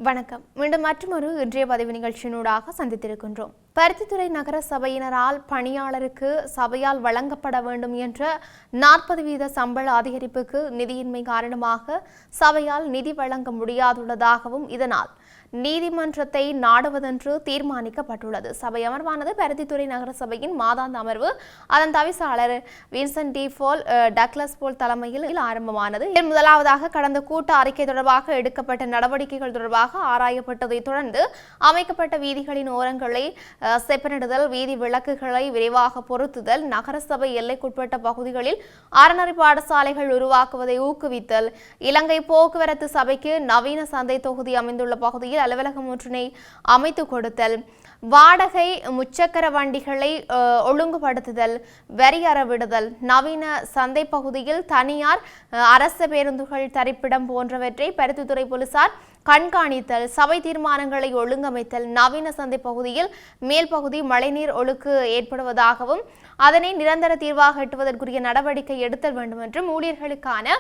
வணக்கம். மீண்டும் மற்றொரு இன்றைய பதிவு நிகழ்ச்சியினூடாக சந்தித்திருக்கின்றோம். பருத்தித்துறை நகர சபையினரால் பணியாளருக்கு சபையால் வழங்கப்பட வேண்டும் என்ற 40% சம்பள அதிகரிப்புக்கு நிதியின்மை காரணமாக சபையால் நிதி வழங்க முடியாதுள்ளதாகவும் இதனால் நீதிமன்றத்தை நாடுவதென்று தீர்மானிக்கப்பட்டுள்ளது. சபை அமர்வானது பருத்தித்துறை நகர சபையின் மாதாந்த அமர்வு அதன் தவிசாளர் வின்சென்ட் டி போல் டக்ளஸ் போல் தலைமையில் ஆரம்பமானது. இதில் முதலாவதாக கடந்த கூட்ட அறிக்கை தொடர்பாக எடுக்கப்பட்ட நடவடிக்கைகள் தொடர்பாக ஆராயப்பட்டதை தொடர்ந்து அமைக்கப்பட்ட வீதிகளின் ஓரங்களை செப்பனிடுதல், வீதி விளக்குகளை விரைவாக பொருத்துதல், நகரசபை எல்லைக்குட்பட்ட பகுதிகளில் அறநெறி பாடசாலைகள் உருவாக்குவதை ஊக்குவித்தல், இலங்கை போக்குவரத்து சபைக்கு நவீன சந்தை தொகுதி அமைந்துள்ள பகுதியில் அலுவலகம் ஒன்றினை அமைத்து கொடுத்தல், வாடகை முச்சக்கர வண்டிகளை ஒழுங்குபடுத்துதல், வரி அறவிடுதல், நவீன சந்தை பகுதியில் தனியார் அரச பேருந்துகள் தரிப்பிடம் போன்றவற்றை பருத்தித்துறை போலீசார் கண்காணித்தல், சபை தீர்மானங்களை ஒழுங்கமைத்தல், நவீன சந்தை பகுதியில் மேல் பகுதி மழைநீர் ஒழுக்கு ஏற்படுவதாகவும் அதனை நிரந்தர தீர்வாக எட்டுவதற்குரிய நடவடிக்கை எடுத்தல் வேண்டும் என்றும் ஊழியர்களுக்கான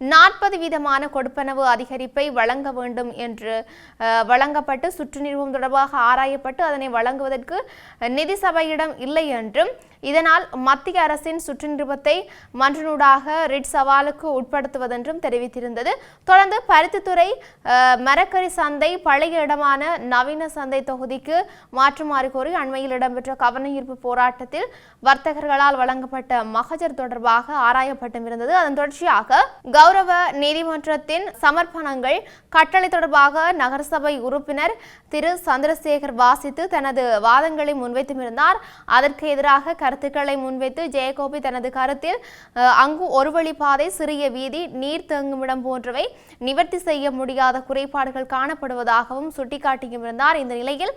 40% கொடுப்பனவு அதிகரிப்பை வழங்க வேண்டும் என்று வழங்கப்பட்டு சுற்று நிறுவனம் தொடர்பாக ஆராயப்பட்டு அதனை வழங்குவதற்கு நிதி சபையிடம் இல்லை என்றும் இதனால் மத்திய அரசின் சுற்று நிறுவனத்தை மன்றனூடாக ரிட் சவாலுக்கு உட்படுத்துவதென்றும் தெரிவித்திருந்தது. தொடர்ந்து பருத்தித்துறை மரக்கறி சந்தை பழைய இடமான நவீன சந்தை தொகுதிக்கு மாற்றுமாறு கோரி அண்மையில் இடம்பெற்ற கவனஈர்ப்பு போராட்டத்தில் வர்த்தகர்களால் வழங்கப்பட்ட மகஜர் தொடர்பாக ஆராயப்பட்டிருந்தது. அதன் தொடர்ச்சியாக கௌரவ நீதிமன்றத்தின் சமர்ப்பணங்கள் கட்டளை தொடர்பாக நகரசபை உறுப்பினர் திரு சந்திரசேகர் வாசித்து தனது வாதங்களை முன்வைத்துமிருந்தார். அதற்கு எதிராக கருத்துக்களை முன்வைத்து ஜெயகோபி தனது கருத்தில் அங்கு ஒரு வழிப்பாதை, சிறிய வீதி, நீர் தேங்குமிடம் போன்றவை நிவர்த்தி செய்ய முடியாத குறைபாடுகள் காணப்படுவதாகவும் சுட்டிக்காட்டியிருந்தார். இந்த நிலையில்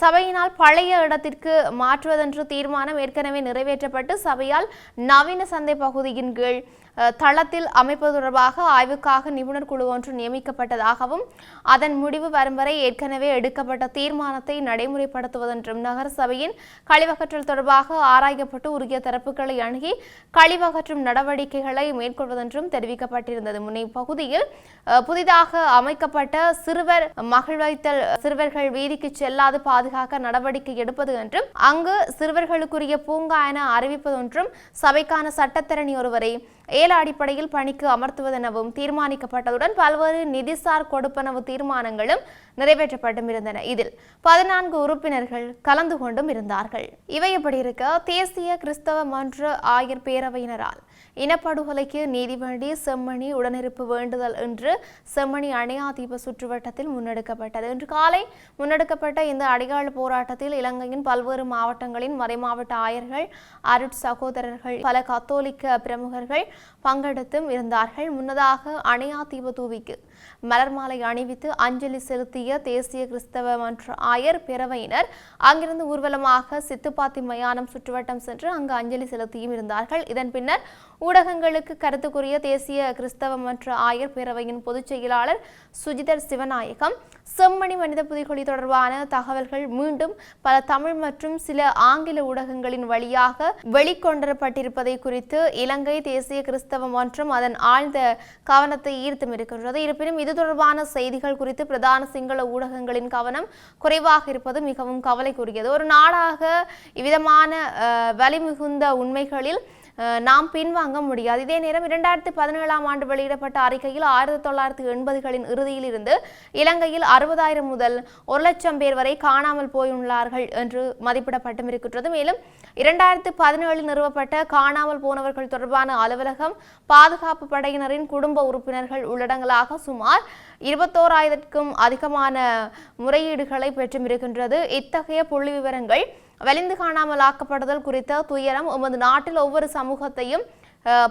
சபையினால் பழைய இடத்திற்கு மாற்றுவதென்று தீர்மானம் ஏற்கனவே நிறைவேற்றப்பட்டு சபையால் நவீன சந்தை பகுதியின் கீழ் தளத்தில் அமைப்பது தொடர்பாக ஆய்வுக்காக நிபுணர் குழு ஒன்று நியமிக்கப்பட்டதாகவும் அதன் முடிவு வரும் வரை ஏற்கனவே எடுக்கப்பட்ட தீர்மானத்தை நடைமுறைப்படுத்துவதென்றும் நகர சபையின் கழிவகற்றல் தொடர்பாக ஆராயப்பட்டு உரிய தரப்புகளை அணுகி கழிவகற்றும் நடவடிக்கைகளை மேற்கொள்வதென்றும் தெரிவிக்கப்பட்டிருந்தது. முனை பகுதியில் புதிதாக அமைக்கப்பட்ட சிறுவர் மகிழ்வைத்தல் சிறுவர்கள் வீதிக்கு செல்லாது பாதுகாக்க நடவடிக்கை எடுப்பது என்றும் அங்கு சிறுவர்களுக்குரிய பூங்கா என அறிவிப்பது என்றும் சபைக்கான சட்டத்தரணி ஒருவரை ஏல அடிப்படையில் பணிக்கு அமர்த்துவதெனவும் தீர்மானிக்கப்பட்டதுடன் பல்வேறு நிதிசார் கொடுப்பனவு தீர்மானங்களும் நிறைவேற்றப்பட்டிருந்தன. இதில் 14 உறுப்பினர்கள் கலந்து கொண்டும் இருந்தார்கள். இவை எப்படி இருக்க, தேசிய கிறிஸ்தவ மன்ற ஆயர் பேரவையினரால் இனப்படுகொலைக்கு நீதி வேண்டி செம்மணி உடனிருப்பு வேண்டுதல் என்று செம்மணி அணையாதீப சுற்றுவட்டத்தில் முன்னெடுக்கப்பட்டது. இன்று காலை முன்னெடுக்கப்பட்ட இந்த அடையாள போராட்டத்தில் இலங்கையின் பல்வேறு மாவட்டங்களின் மறைமாவட்ட ஆயர்கள், அருட் சகோதரர்கள், பல கத்தோலிக்க பிரமுகர்கள் பங்கெடுத்தும் இருந்தார்கள். முன்னதாக அணையாதீப தூவிக்கு மலர் மாலை அணிவித்து அஞ்சலி செலுத்திய தேசிய கிறிஸ்தவ மன்ற ஆயர் பேரவையினர் அங்கிருந்து ஊர்வலமாக சித்துப்பாத்தி மயானம் சுற்றுவட்டம் சென்று அங்கு அஞ்சலி செலுத்தியும் இருந்தார்கள். இதன் பின்னர் ஊடகங்களுக்கு கருத்து கூறிய தேசிய கிறிஸ்தவ மன்ற ஆயர் பேரவையின் பொதுச் செயலாளர் சுஜிதர் சிவநாயகம், செம்மணி மனித புதைகுழி தொடர்பான தகவல்கள் மீண்டும் பல தமிழ் மற்றும் சில ஆங்கில ஊடகங்களின் வழியாக வெளிக்கொணரப்பட்டிருப்பதை குறித்து இலங்கை தேசிய கிறிஸ்தவ மன்றம் அதன் ஆழ்ந்த கவனத்தை ஈர்த்தும் இருக்கின்றது. இருப்பினும் இது தொடர்பான செய்திகள் குறித்து பிரதான சிங்கள ஊடகங்களின் கவனம் குறைவாக இருப்பது மிகவும் கவலைக்குரியது. ஒரு நாடாக இவ்விதமான வலிமிகுந்த உண்மைகளில் நாம் பின்வாங்க முடியாது. இதே நேரம் 2017ஆம் ஆண்டு வெளியிடப்பட்ட அறிக்கையில் 1980களின் இறுதியில் இருந்து இலங்கையில் 60,000 முதல் 1,00,000 பேர் வரை காணாமல் போயுள்ளார்கள் என்று மதிப்பிடப்பட்டும் இருக்கின்றது. மேலும் 2017 நிறுவப்பட்ட காணாமல் போனவர்கள் தொடர்பான அலுவலகம் பாதுகாப்பு படையினரின் குடும்ப உறுப்பினர்கள் உள்ளடங்கலாக சுமார் 21,000க்கும் அதிகமான முறையீடுகளை பெற்றும் இருக்கின்றது. இத்தகைய புள்ளி விவரங்கள் வலிந்து காணாமல் ஆக்கப்படுதல் குறித்த துயரம் எமது நாட்டில் ஒவ்வொரு சமூகத்தையும்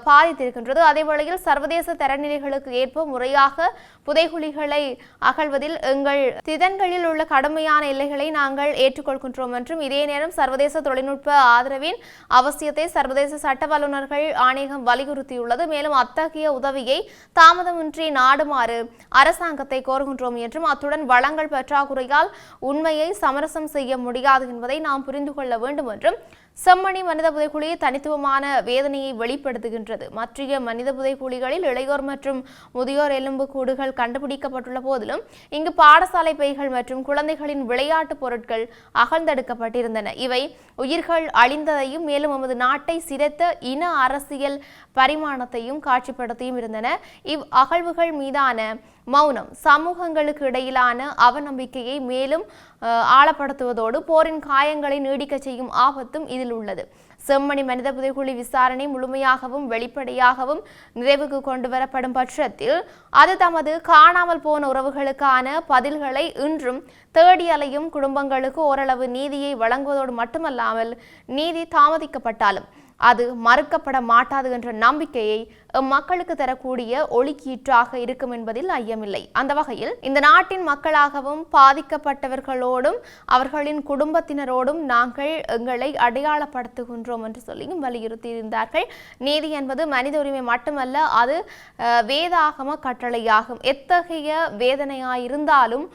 பாதித்திருக்கின்றது. அதே வேளையில் சர்வதேச தரநிலைகளுக்கு ஏற்ப முறையாக புதைகுழிகளை அகழ்வதில் எங்கள் திதன்களில் உள்ள கடுமையான எல்லைகளை நாங்கள் ஏற்றுக்கொள்கின்றோம் என்றும் இதே நேரம் சர்வதேச தொழில்நுட்ப ஆதரவின் அவசியத்தை சர்வதேச சட்ட வல்லுநர்கள் ஆணையகம் வலியுறுத்தியுள்ளது. மேலும் அத்தகைய உதவியை தாமதமின்றி நாடுமாறு அரசாங்கத்தை கோருகின்றோம் என்றும் அத்துடன் வளங்கள் பற்றாக்குறையால் உண்மையை சமரசம் செய்ய முடியாது என்பதை நாம் புரிந்து கொள்ள வேண்டும் என்றும் செம்மணி மனித புதைகுழி தனித்துவமான வேதனையை வெளிப்படுத்த கருதுகின்றது. மற்ற மனித புதைகுழிகளில் இளையோர் மற்றும் முதியோர் எலும்பு கூடுகள் கண்டுபிடிக்கப்பட்டுள்ள போதிலும் இங்கு பாடசாலை பைகள் மற்றும் குழந்தைகளின் விளையாட்டு பொருட்கள் அகழ்ந்தெடுக்கப்பட்டிருந்தன. இவை உயிர்கள் அழிந்ததையும் மேலும் நமது நாட்டை சிதைத்த இன அரசியல் பரிமாணத்தையும் காட்சிப்படுத்தியும் இருந்தன. இவ் அகழ்வுகள் மீதான மௌனம் சமூகங்களுக்கு இடையிலான அவநம்பிக்கையை மேலும் ஆழப்படுத்துவதோடு போரின் காயங்களை நீடிக்க செய்யும் ஆபத்தும் இதில் உள்ளது. செம்மணி மனித புதைகுழி விசாரணை முழுமையாகவும் வெளிப்படையாகவும் நிறைவுக்கு கொண்டு வரப்படும் பட்சத்தில் அது தமது காணாமல் போன உறவுகளுக்கான பதில்களை இன்றும் தேடி அலையும் குடும்பங்களுக்கு ஓரளவு நீதியை வழங்குவதோடு மட்டுமல்லாமல் நீதி தாமதிக்கப்பட்டாலும் அது மறுக்கப்பட மாட்டாது என்ற நம்பிக்கையை மக்களுக்கு தரக்கூடிய ஒளிக்கீற்றாக இருக்கும் என்பதில் ஐயமில்லை. அந்த வகையில் இந்த நாட்டின் மக்களாகவும் பாதிக்கப்பட்டவர்களோடும் அவர்களின் குடும்பத்தினரோடும் நாங்கள் எங்களை அடையாளப்படுத்துகின்றோம் என்று சொல்லியும் வலியுறுத்தியிருந்தார்கள். நீதி என்பது மனித உரிமை மட்டுமல்ல, அது வேதாகம கட்டளையாகும். எத்தகைய வேதனையாயிருந்தாலும்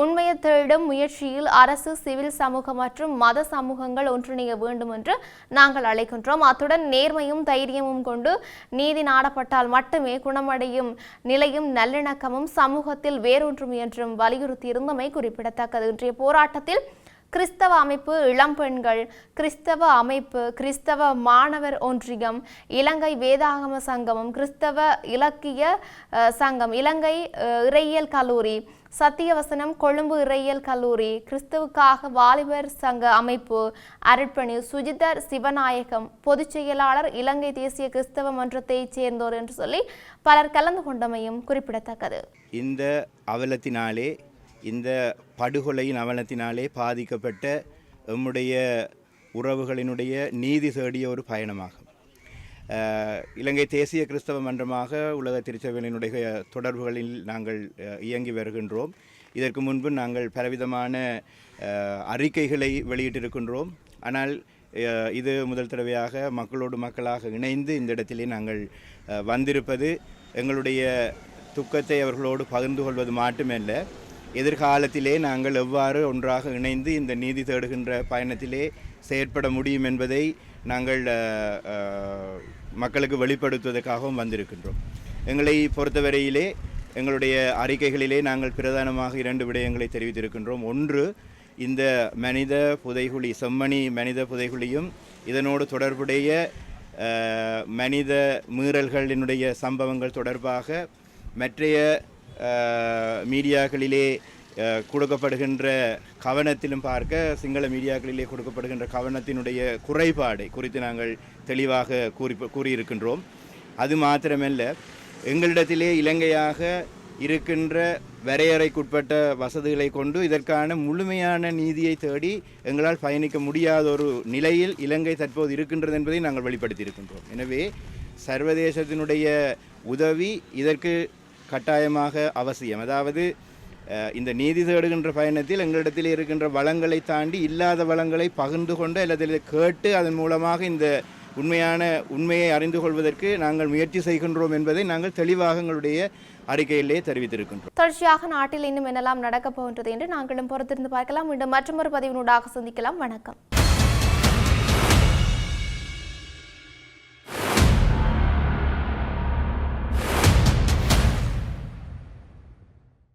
உண்மையை தேடும் முயற்சியில் அரசு, சிவில் சமூகம் மற்றும் மத சமூகங்கள் ஒன்றிணைய வேண்டும் என்று நாங்கள் அழைக்கின்றோம். அத்துடன் நேர்மையும் தைரியமும் கொண்டு நீதி நாடப்பட்டால் மட்டுமே குணமடையும் நிலையும் நல்லிணக்கமும் சமூகத்தில் வேரூன்றும் என்றும் வலியுறுத்தியிருந்தமை குறிப்பிடத்தக்கது. இன்றைய போராட்டத்தில் கிறிஸ்தவ அமைப்பு, இளம்பெண்கள் கிறிஸ்தவ அமைப்பு, கிறிஸ்தவ மாணவர் ஒன்றியம், இலங்கை வேதாகம சங்கமம், கிறிஸ்தவ இலக்கிய சங்கம், இலங்கை இறையியல் கல்லூரி, சத்தியவசனம் கொழும்பு இறையியல் கல்லூரி, கிறிஸ்துவுக்காக வாலிபர் சங்க அமைப்பு, அருட்பணி, சுஜிதர் சிவநாயகம், பொதுச் செயலாளர், இலங்கை தேசிய கிறிஸ்தவ மன்றத்தைச் சேர்ந்தோர் என்று சொல்லி பலர் கலந்து கொண்டமையும் குறிப்பிடத்தக்கது. இந்த அவலத்தினாலே, இந்த படுகொலையின் அவலத்தினாலே பாதிக்கப்பட்ட எம்முடைய உறவுகளினுடைய நீதி தேடிய ஒரு பயணமாகும். இலங்கை தேசிய கிறிஸ்தவ மன்றமாக உலக திருச்சபையினுடைய தொடர்புகளில் நாங்கள் இயங்கி வருகின்றோம். இதற்கு முன்பு நாங்கள் பலவிதமான அறிக்கைகளை வெளியிட்டிருக்கின்றோம். ஆனால் இது முதல் தடவையாக மக்களோடு மக்களாக இணைந்து இந்த இடத்திலே நாங்கள் வந்திருப்பது எங்களுடைய துக்கத்தை அவர்களோடு பகிர்ந்து கொள்வது மட்டுமல்ல, எதிர்காலத்திலே நாங்கள் எவ்வாறு ஒன்றாக இணைந்து இந்த நீதி தேடுகின்ற பயணத்திலே செயற்பட முடியும் என்பதை நாங்கள் மக்களுக்கு வெளிப்படுத்துவதற்காகவும் வந்திருக்கின்றோம். எங்களை பொறுத்தவரையிலே எங்களுடைய அறிக்கைகளிலே நாங்கள் பிரதானமாக 2 விடயங்களை தெரிவித்திருக்கின்றோம். ஒன்று, இந்த மனித புதைகுழி, செம்மணி மனித புதைகுழியும் இதனோடு தொடர்புடைய மனித மீறல்களினுடைய சம்பவங்கள் தொடர்பாக மற்றைய மீடியாக்களிலே கொடுக்கப்படுகின்ற கவனத்திலும் பார்க்க சிங்கள மீடியாக்களிலே கொடுக்கப்படுகின்ற கவனத்தினுடைய குறைபாடை குறித்து நாங்கள் தெளிவாக கூறியிருக்கின்றோம். அது மாத்திரமல்ல, எங்களிடத்திலே இலங்கையாக இருக்கின்ற வரையறைக்குட்பட்ட வசதிகளை கொண்டு இதற்கான முழுமையான நீதியை தேடி எங்களால் பயணிக்க முடியாத ஒரு நிலையில் இலங்கை தற்போது இருக்கின்றது என்பதை நாங்கள் வெளிப்படுத்தியிருக்கின்றோம். எனவே சர்வதேசத்தினுடைய உதவி இதற்கு கட்டாயமாக அவசியம். அதாவது இந்த நீதி தேடுகின்ற பயணத்தில் எங்களிடத்தில் இருக்கின்ற வளங்களை தாண்டி இல்லாத வளங்களை பகிர்ந்து கொண்டு அல்லது கேட்டு அதன் மூலமாக இந்த உண்மையை அறிந்து கொள்வதற்கு நாங்கள் முயற்சி செய்கின்றோம் என்பதை நாங்கள் தெளிவாக எங்களுடைய அறிக்கையிலே தெரிவித்திருக்கின்றோம். தொடர்ச்சியாக நாட்டில் இன்னும் என்னெல்லாம் நடக்கப் போகின்றது என்று நாங்களும் பொறுத்திருந்து பார்க்கலாம். மீண்டும் மற்றொரு பதிவினூடாக சந்திக்கலாம். வணக்கம்.